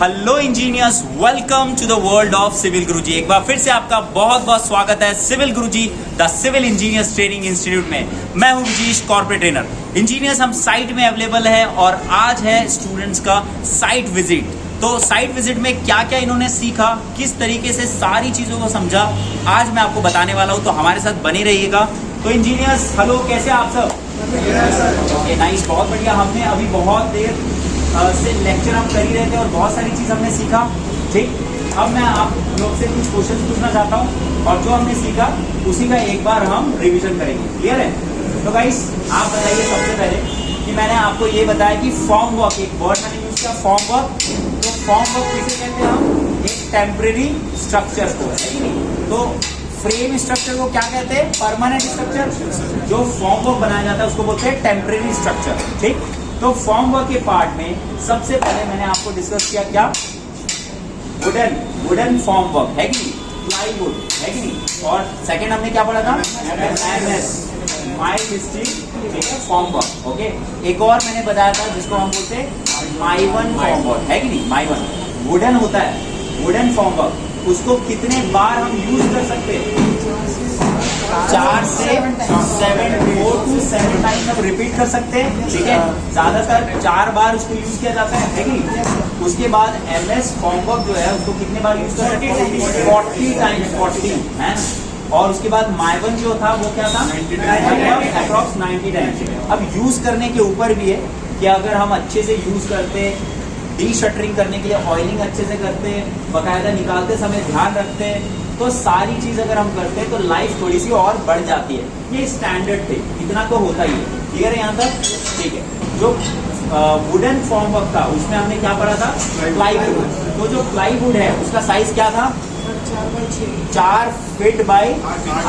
Hello engineers, welcome to the world of civil Guruji. एक बार फिर से आपका बहुत बहुत स्वागत है civil Guruji the civil engineers training institute में। मैं हूं विजीश, कॉर्पोरेट ट्रेनर। इंजीनियर्स हम साइट में अवेलेबल है और आज है स्टूडेंट्स का साइट विजिट। तो साइट विजिट में क्या क्या इन्होंने सीखा, किस तरीके से सारी चीज़ों को समझा, आज मैं आपको बताने वाला हूँ, तो हमारे साथ बने रहिएगा। तो इंजीनियर्स हेलो, कैसे आप सब? ओके नाइस, बहुत बढ़िया। हमने अभी बहुत देर से लेक्चर हम कर ही रहे थे और बहुत सारी चीज़ हमने सीखा। ठीक, अब मैं आप लोग से कुछ क्वेश्चन पूछना चाहता हूँ और जो हमने सीखा उसी का एक बार हम रिवीजन करेंगे। क्लियर है? तो गाइस आप बताइए सबसे पहले कि मैंने आपको ये बताया कि फॉर्म वर्क, एक वर्ड मैंने यूज किया फॉर्म वर्क। तो फॉर्म वर्क किसे कहते हैं हम? एक टेम्परेरी स्ट्रक्चर को, है नहीं? तो फ्रेम स्ट्रक्चर को क्या कहते हैं? Permanent structure. जो फॉर्म वर्क बनाया जाता है उसको बोलते हैं टेम्परेरी स्ट्रक्चर। ठीक, तो फॉर्म वर्क के पार्ट में सबसे पहले मैंने आपको डिस्कस किया क्या? वुडन फॉर्म वर्क, है कि नहीं? प्लाईवुड, है कि नहीं? और सेकंड हमने क्या पढ़ा था? MS mild steel form work. Okay, एक और मैंने बताया था जिसको हम बोलते हैं माइवन फॉर्म वर्क, है कि नहीं? माइवन वुडन होता है, वुडन फॉर्म वर्क। उसको कितने बार हम यूज कर सकते हैं? 4 से 7 टाइम्स हम रिपीट कर सकते हैं। ठीक है, ज्यादातर 4 बार उसको यूज किया जाता है कि नहीं? उसके बाद MS फॉर्म वर्क जो है उसको कितने बार यूज कर सकते हैं? 40 टाइम्स, 40 है। और उसके बाद माइवन जो था वो क्या था? Approx 90 times. अब यूज करने के ऊपर भी है कि अगर हम अच्छे से यूज करते, डी शटरिंग करने के लिए ऑयलिंग अच्छे से करते, बकायदा निकालते समय ध्यान रखते, तो सारी चीज अगर हम करते हैं तो लाइफ थोड़ी सी और बढ़ जाती है। ये स्टैंडर्ड थे, इतना तो होता ही है। क्लियर है यहाँ तक? ठीक है। जो वुडन फॉर्म वर्क था उसमें हमने क्या पढ़ा था? प्लाईवुड। तो जो प्लाईवुड है उसका साइज क्या था? 4 feet by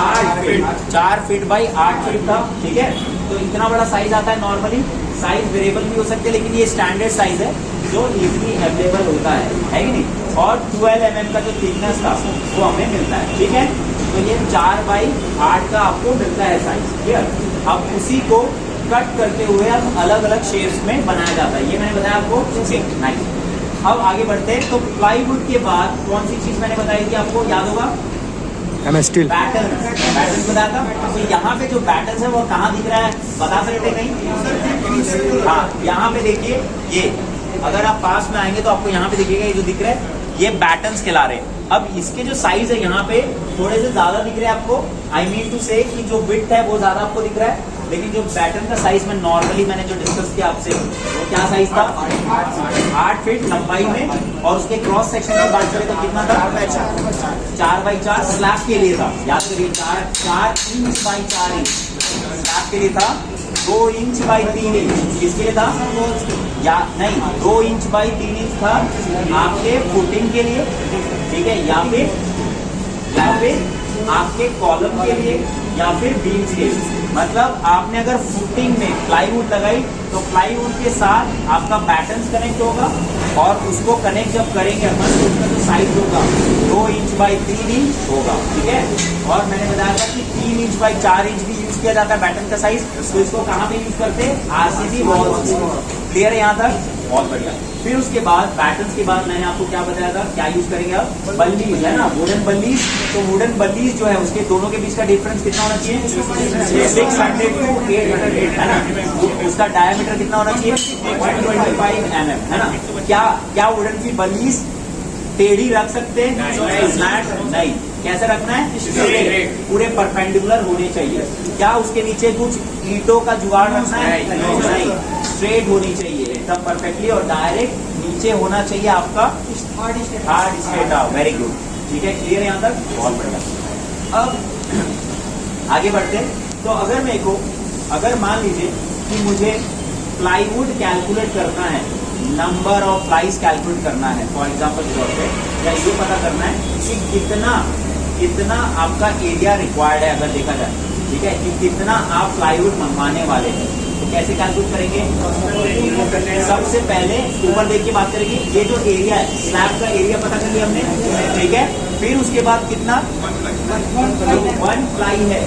8 feet, 4 feet by 8 feet था। ठीक है, तो इतना बड़ा साइज आता है। नॉर्मली साइज वेरिएबल भी हो सकते हैं, लेकिन ये स्टैंडर्ड साइज है जो इजीली अवेलेबल होता है कि नहीं? और 12 mm का जो थिकनेस था वो हमें मिलता है। ठीक है, तो ये 4 बाई 8 का आपको मिलता है साइज। क्लियर? अब उसी को कट करते हुए अब अलग अलग शेप्स में बनाया जाता है। ये मैंने बताया आपको। नाइस। अब आगे बढ़ते हैं। तो प्लाईवुड के बाद कौन सी चीज मैंने बताई थी आपको, याद होगा? MS स्टील पैटर्न बताया था। तो यहाँ पे जो पैटर्न है वो कहाँ दिख रहा है, बता सकते कहीं? हाँ, यहाँ पे देखिए, ये अगर आप पास में आएंगे तो आपको यहाँ पे दिखेगा, ये जो दिख रहा है ये पैटर्न्स कहला रहे हैं। अब इसके जो साइज है यहाँ पे थोड़े से ज्यादा दिख रहे हैं आपको। आई मीन टू से कि जो विड्थ है वो ज्यादा आपको दिख रहा है, लेकिन जो पैटर्न का साइज में नॉर्मली मैंने जो डिस्कस किया आपसे वो क्या साइज था? 8 फीट लंबाई में। और उसके क्रॉस सेक्शन की बात करें तो कितना था? 4 बाई 4 स्लैब के लिए था। याद करिए, 4 इंच बाई 4 इंच स्लैब के लिए था। 2 इंच बाई 3 इंच किसके लिए था? या नहीं, 2 इंच बाई 3 इंच था आपके फुटिंग के लिए। ठीक है, या फिर आपके कॉलम के लिए या फिर बीम्स के लिए। मतलब आपने अगर फुटिंग में प्लाईवुड लगाई तो प्लाईवुड के साथ आपका पैटर्न्स कनेक्ट होगा और उसको कनेक्ट जब करेंगे अपन तो उसका जो साइज होगा 2 इंच बाई 3 इंच होगा। ठीक है, और मैंने बताया था कि 3 इंच बाई 4 इंच भी यूज किया जाता है पैटर्न का साइज। तो इसको कहाँ पे यूज करते हैं? RCC walls. क्लियर है यहाँ तक? बहुत बढ़िया। फिर उसके बाद पैटर्न्स के बाद मैंने आपको क्या बताया था, क्या यूज करेंगे आप? बल्लीज, है ना, वुडन बल्लीज। तो वुडन बल्लीज जो है उसके दोनों के बीच का डिफरेंस कितना होना चाहिए? 600 to 800, है ना। उसका डायमीटर कितना होना चाहिए? 125 mm, है ना। क्या वुडन की बल्लीज टेढ़ी रख सकते हैं? नहीं। कैसे रखना है? स्ट्रेट, पूरे परपेंडिकुलर होने चाहिए। क्या उसके नीचे कुछ ईंटों का जुगाड़ रखना है? नहीं, स्ट्रेट होनी चाहिए एकदम परफेक्टली और डायरेक्ट नीचे होना चाहिए आपका हार्ड स्ट्रेट। Very good. ठीक है, क्लियर है यहाँ तक? बहुत बढ़िया। अब आगे बढ़ते हैं। तो अगर मान लीजिए कि मुझे प्लाईवुड कैलकुलेट करना है, नंबर ऑफ प्लाईज कैलकुलेट करना है फॉर एग्जाम्पल के तौर पे, या ये पता करना है कि कितना आपका एरिया रिक्वायर्ड है अगर देखा जाए। ठीक है, कि कितना आप प्लाईवुड मंगवाने वाले हैं, तो कैसे कैलकुलेट करेंगे? सबसे पहले ऊपर देख के बात करेंगे। ये जो एरिया है, स्लैब का एरिया पता कर लिया हमने। ठीक है, फिर उसके बाद कितना वन प्लाई है,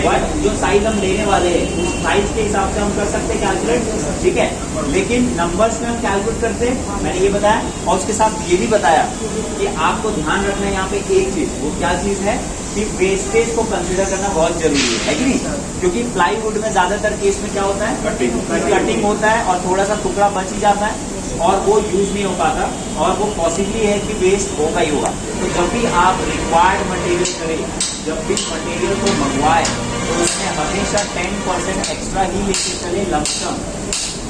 वन जो साइज हम लेने वाले हैं उस साइज के हिसाब से हम कर सकते हैं कैलकुलेट, ठीक है। लेकिन नंबर्स में हम कैलकुलेट करते हैं, मैंने ये बताया। और उसके साथ ये भी बताया कि आपको ध्यान रखना है यहाँ पे एक चीज, वो क्या चीज है कि वेस्टेज को कंसीडर करना बहुत जरूरी है कि नहीं। क्योंकि प्लाईवुड में ज्यादातर केस में क्या होता है, कटिंग होता है और थोड़ा सा टुकड़ा बच ही जाता है और वो यूज नहीं हो पाता और वो पॉसिबली है कि वेस्ट होगा ही होगा। तो जब भी आप रिक्वायर्ड मटेरियल करें, जब भी मटेरियल को मंगवाए तो उसमें हमेशा 10% एक्स्ट्रा ही लेके चले, लमसम,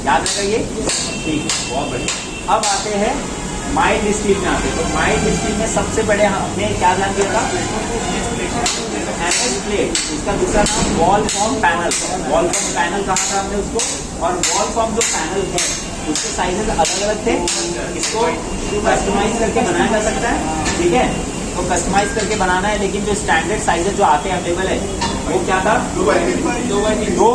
याद रखिए, ठीक, बहुत बढ़िया। अब आते हैं माइल्ड स्टील में आते हैं। तो माइल्ड स्टील में सबसे बड़े हमने क्या ध्यान दिया था, एमएस प्लेट, इसका दूसरा नाम wall form panel. Wall form panel कहा था हमने उसको, और वॉल फॉर्म जो पैनल है उसके साइजेस अलग अलग थे, इसको कस्टमाइज करके बनाया जा सकता है, ठीक है। तो कस्टमाइज करके बनाना है, लेकिन जो स्टैंडर्ड साइजेस जो आते हैं अवेलेबल है वो क्या था, 2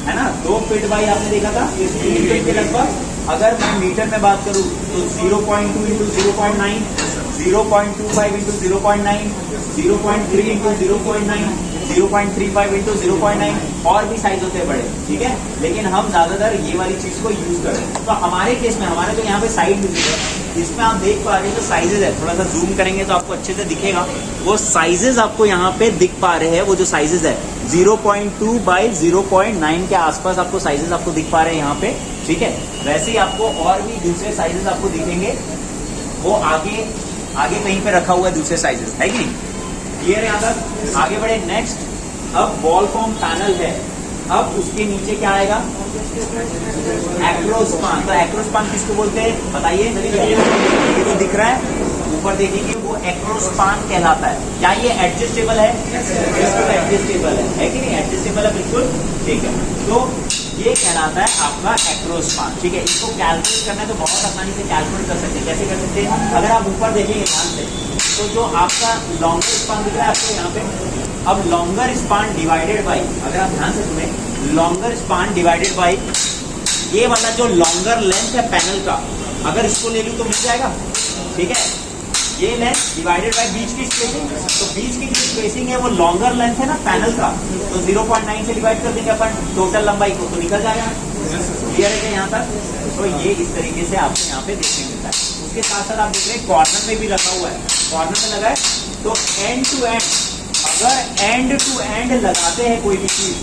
है ना, 2 फीट बाई आपने देखा था 3 फीट के लगभग। अगर मैं मीटर में बात करूं तो 0.2 इंटू 0.9, 0.25 इंटू 0.9, 0.3 इंटू 0.9, 0.35 इंटू 0.9, और भी साइज होते हैं बड़े, ठीक है। लेकिन हम ज्यादातर ये वाली चीज को यूज करें। तो हमारे केस में, हमारे तो यहाँ पे साइड में इसमें आप देख पा रहे हैं जो साइजेज है, थोड़ा सा जूम करेंगे तो आपको अच्छे से दिखेगा। वो साइजेज आपको यहाँ पे दिख पा रहे हैं, वो जो साइजेज है 0.2 बाई 0.9 के आसपास आपको साइजेस आपको दिख पा रहे हैं यहाँ पे, ठीक है। वैसे ही आपको और भी दूसरे साइजेस आपको दिखेंगे, वो आगे आगे कहीं पे रखा हुआ है दूसरे साइजेस, है कि नहीं। क्लियर है यहाँ तक, आगे बढ़े नेक्स्ट। अब वॉल फॉर्म पैनल है, अब उसके नीचे क्या आएगा, एक्रोस्पान। तो एक्रोस्पान किसको बोलते हैं बताइए, ये जो दिख रहा है ऊपर देखेंगे वो एक्रोस्पान कहलाता है। क्या ये एडजस्टेबल है, बिल्कुल एडजस्टेबल है कि नहीं, एडजस्टेबल है बिल्कुल, ठीक है। तो ये कहलाता है आपका एक्रोस्पान, ठीक है। इसको कैलकुलेट करना है तो बहुत आसानी से कैलकुलेट कर सकते हैं। कैसे कर सकते हैं, अगर आप ऊपर देखेंगे ध्यान से, तो जो आपका लॉन्गर स्पान दिख रहा है आपको यहाँ पे, अब लॉन्गर स्पान डिवाइडेड बाई, अगर आप ध्यान से सुने, लॉन्गर स्पान डिवाइडेड बाई ये वाला जो लॉन्गर लेंथ है पैनल का, अगर इसको ले लूँ तो मिल जाएगा, ठीक है। ये लेंथ डिवाइडेड बाय बीच की स्पेसिंग, तो बीच की जो स्पेसिंग है वो लॉन्गर लेंथ है ना पैनल का, तो 0.9 से डिवाइड कर देंगे अपन टोटल लंबाई को, तो निकल जाएगा। क्लियर है क्या यहाँ तक। तो ये इस तरीके से आपको यहाँ पे देखने मिलता है। उसके साथ साथ आप देख रहे हैं कॉर्नर में भी रखा हुआ है, कॉर्नर में लगा है, तो एंड टू एंड, अगर एंड टू एंड लगाते हैं कोई भी चीज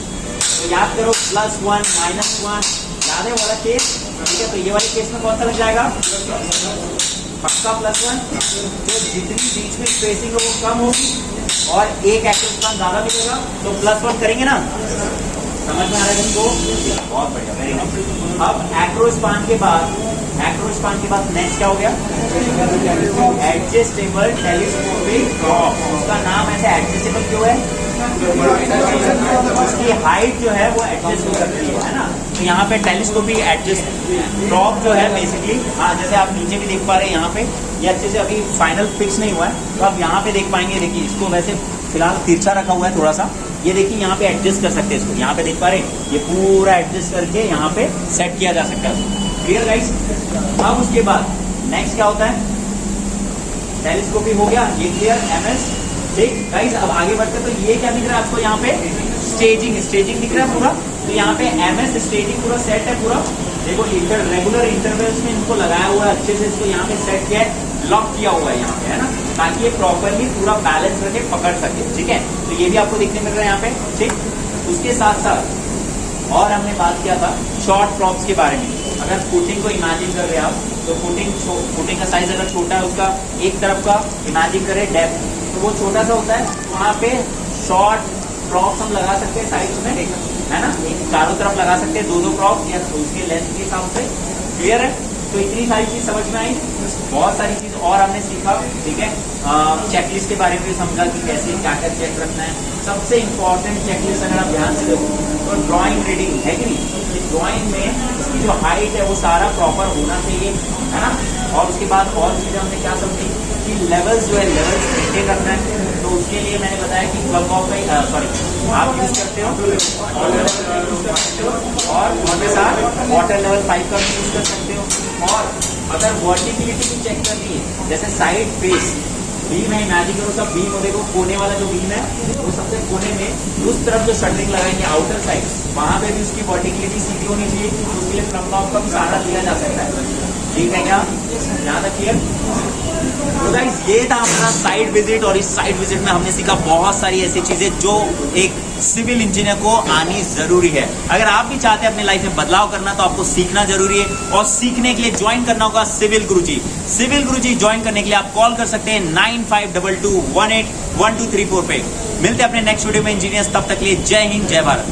तो याद करो +1 -1, याद है वाला केस, ठीक है। तो ये वाले केस में कौन सा लग जाएगा, पक्का +1। तो जितनी बीच में स्पेसिंग है वो कम होगी और एक एक्रोस्पान ज्यादा मिलेगा, तो +1 करेंगे ना, समझ में आ रहा है तुमको, बहुत बढ़िया, वेरी नाइस। अब एक्रोस्पान के बाद नेक्स्ट क्या हो गया, एडजस्टेबल टेलीस्कोपिक प्रॉप। उसका नाम ऐसे एडजस्टेबल क्यों है, उसकी हाइट जो है वो एडजस्ट हो सकती है ना। तो यहाँ पे टेलीस्कोपिक एडजस्ट प्रॉप जो है बेसिकली, हाँ जैसे आप नीचे भी देख पा रहे हैं यहाँ पे, ये अच्छे से अभी फाइनल फिक्स नहीं हुआ है, तो आप यहाँ पे देख पाएंगे। देखिए इसको वैसे फिलहाल तिरछा रखा हुआ है थोड़ा सा, ये देखिए यहाँ पे एडजस्ट कर सकते हैं इसको, यहाँ पे देख पा रहे हैं, ये पूरा एडजस्ट करके यहाँ पे सेट किया जा सकता है। Clear guys. अब उसके बाद नेक्स्ट क्या होता है, टेलीस्कोपिक हो गया, ये क्लियर, एमएस, ठीक गाइस। अब आगे बढ़ते हैं, तो ये क्या दिख रहा है आपको यहाँ पे, स्टेजिंग दिख रहा है पूरा। तो यहाँ पे एमएस स्टेजिंग पूरा सेट है पूरा, देखो रेगुलर इंटरवल्स में इनको लगाया हुआ है, अच्छे से इसको यहाँ पे सेट किया है, लॉक किया हुआ है यहाँ पे, है ना, ताकि ये प्रॉपरली पूरा बैलेंस रखे, पकड़ सके, ठीक है। तो ये भी आपको देखने मिल रहा है यहाँ पे, ठीक। उसके साथ साथ और हमने बात किया था शॉर्ट प्रॉप्स के बारे में। अगर फुटिंग को इमेजिन कर रहे हैं आप, तो फुटिंग का साइज अगर छोटा है, उसका एक तरफ का इमेजिन करें डेप्थ, तो वो छोटा सा होता है, वहाँ पे शॉर्ट प्रॉप्स हम लगा सकते हैं साइड्स में, है ना, चारों तरफ लगा सकते हैं 2-2 प्रॉप्स या उसके लेंथ के हिसाब से। क्लियर है। तो इतनी सारी चीज समझ में आई, बहुत सारी चीज और हमने सीखा, ठीक है। चेकलिस्ट के बारे में भी समझा कि कैसे क्या क्या चेक रखना है। सबसे इंपॉर्टेंट चेकलिस्ट अगर आप ध्यान से देखो तो ड्राइंग रीडिंग है कि नहीं, ड्राइंग में इसकी जो हाइट है वो सारा प्रॉपर होना चाहिए, है ना। और उसके बाद और चीजें हमने क्या समझी कि लेवल्स जो है, लेवल्स मेंटेन करना है। तो उसके लिए मैंने बताया कि क्लब ऑफ आप यूज करते हो और उनके साथ वाटर लेवल 5 का भी यूज कर सकते हो। और अगर वर्टिबिलिटी भी चेक करनी है, जैसे साइड फेस, बीम है, इमेजिन करो सब बीम हो, देखो कोने वाला जो बीम है वो सबसे कोने में उस तरफ जो शटरिंग लगाएंगे आउटर साइड, वहां पे भी उसकी वर्टिकलिटी सीधी होनी चाहिए, उसके लिए फ्लम लॉक का भी सहारा लिया जा सकता है। ठीक है क्या, यहाँ तक क्लियर? तो गाइस ये था हमारा साइट विजिट, और इस साइट विजिट में हमने सीखा बहुत सारी ऐसी चीजें जो एक सिविल इंजीनियर को आनी जरूरी है। अगर आप भी चाहते हैं अपनी लाइफ में बदलाव करना तो आपको सीखना जरूरी है, और सीखने के लिए ज्वाइन करना होगा सिविल गुरुजी। सिविल गुरुजी ज्वाइन करने के लिए आप कॉल कर सकते हैं 9522181234 पे। मिलते हैं अपने नेक्स्ट वीडियो में इंजीनियर्स, तब तक के लिए जय हिंद जय भारत।